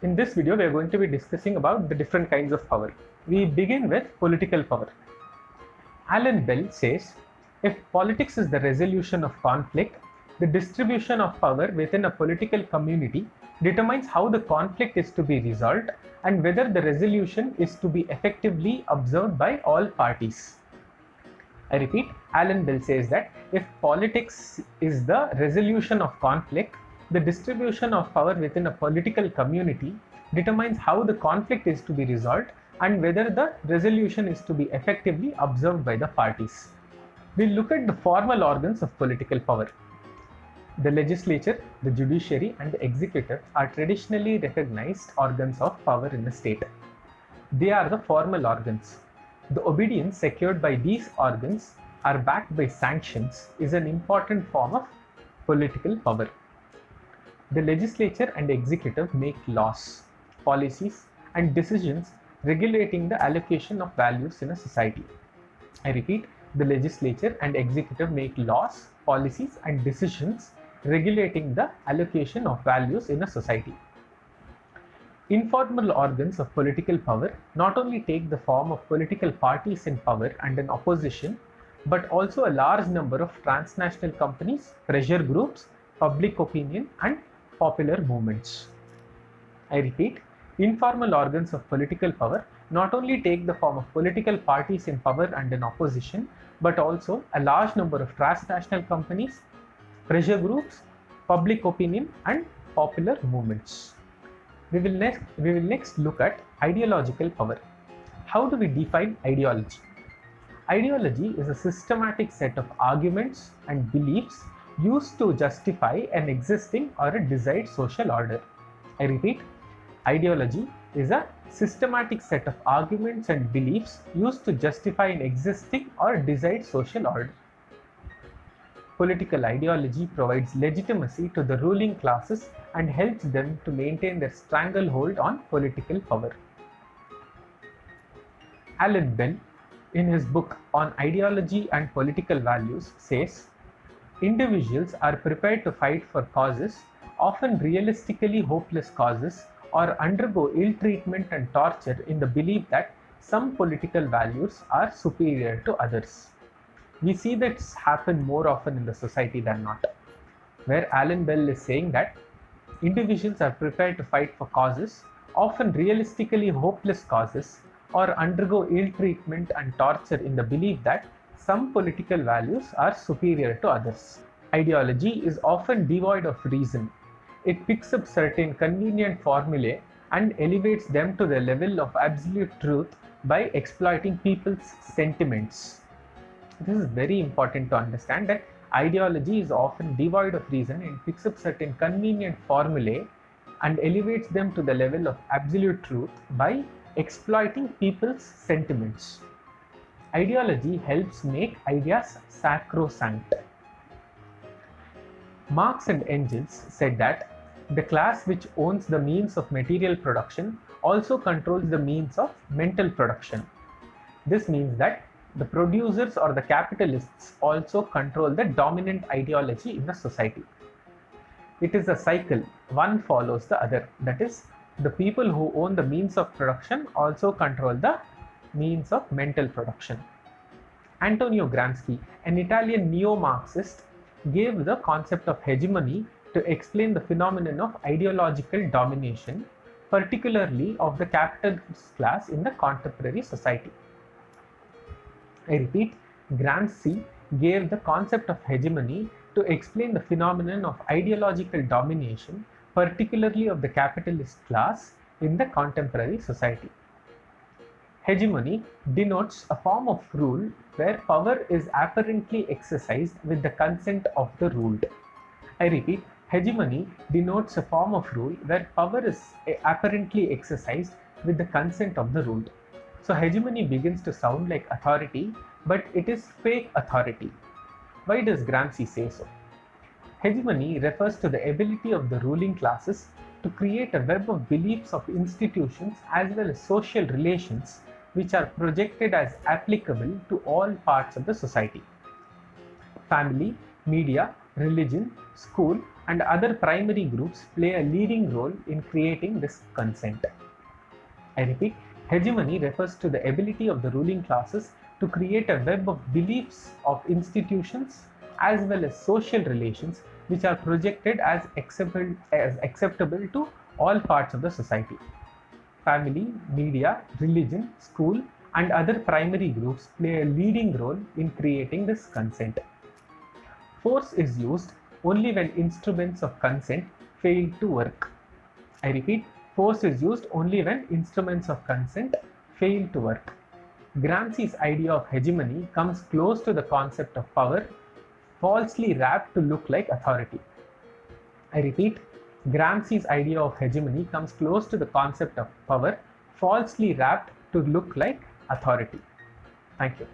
In this video, we are going to be discussing about the different kinds of power. We begin with political power. Alan Bell says, if politics is the resolution of conflict, the distribution of power within a political community determines how the conflict is to be resolved and whether the resolution is to be effectively observed by all parties. I repeat, Alan Bell says that if politics is the resolution of conflict, the distribution of power within a political community determines how the conflict is to be resolved and whether the resolution is to be effectively observed by the parties. We'll look at the formal organs of political power. The legislature, the judiciary, and the executive are traditionally recognized organs of power in the state. They are the formal organs. The obedience secured by these organs are backed by sanctions is an important form of political power. The legislature and executive make laws, policies, and decisions regulating the allocation of values in a society. I repeat, the legislature and executive make laws, policies, and decisions regulating the allocation of values in a society. Informal organs of political power not only take the form of political parties in power and an opposition, but also a large number of transnational companies, pressure groups, public opinion, and popular movements. I repeat, informal organs of political power not only take the form of political parties in power and an opposition, but also a large number of transnational companies, pressure groups, public opinion, and popular movements. We will next look at ideological power. How do we define ideology? Ideology is a systematic set of arguments and beliefs used to justify an existing or a desired social order. I repeat, ideology is a systematic set of arguments and beliefs used to justify an existing or desired social order. Political ideology provides legitimacy to the ruling classes and helps them to maintain their stranglehold on political power. Alan Bell, in his book on ideology and political values, says, individuals are prepared to fight for causes, often realistically hopeless causes, or undergo ill treatment and torture in the belief that some political values are superior to others. We see this happen more often in the society than not, where Alan Bell is saying that individuals are prepared to fight for causes, often realistically hopeless causes, or undergo ill treatment and torture in the belief that some political values are superior to others. Ideology is often devoid of reason. It picks up certain convenient formulae and elevates them to the level of absolute truth by exploiting people's sentiments. This is very important to understand that ideology is often devoid of reason and picks up certain convenient formulae and elevates them to the level of absolute truth by exploiting people's sentiments. Ideology helps make ideas sacrosanct. Marx and Engels said that the class which owns the means of material production also controls the means of mental production. This means that the producers or the capitalists also control the dominant ideology in the society. It is a cycle, one follows the other. That is, the people who own the means of production also control the means of mental production. Antonio Gramsci, an Italian neo-Marxist, gave the concept of hegemony to explain the phenomenon of ideological domination, particularly of the capitalist class in the contemporary society. I repeat, Gramsci gave the concept of hegemony to explain the phenomenon of ideological domination, particularly of the capitalist class in the contemporary society. Hegemony denotes a form of rule where power is apparently exercised with the consent of the ruled. I repeat, hegemony denotes a form of rule where power is apparently exercised with the consent of the ruled. So hegemony begins to sound like authority, but it is fake authority. Why does Gramsci say so? Hegemony refers to the ability of the ruling classes to create a web of beliefs of institutions as well as social relations which are projected as applicable to all parts of the society. Family, media, religion, school, and other primary groups play a leading role in creating this consent. I repeat, hegemony refers to the ability of the ruling classes to create a web of beliefs of institutions as well as social relations which are projected as acceptable to all parts of the society. Family, media, religion, school, and other primary groups play a leading role in creating this consent. Force is used only when instruments of consent fail to work. I repeat, force is used only when instruments of consent fail to work. Gramsci's idea of hegemony comes close to the concept of power, falsely wrapped to look like authority. I repeat, Gramsci's idea of hegemony comes close to the concept of power, falsely wrapped to look like authority. Thank you.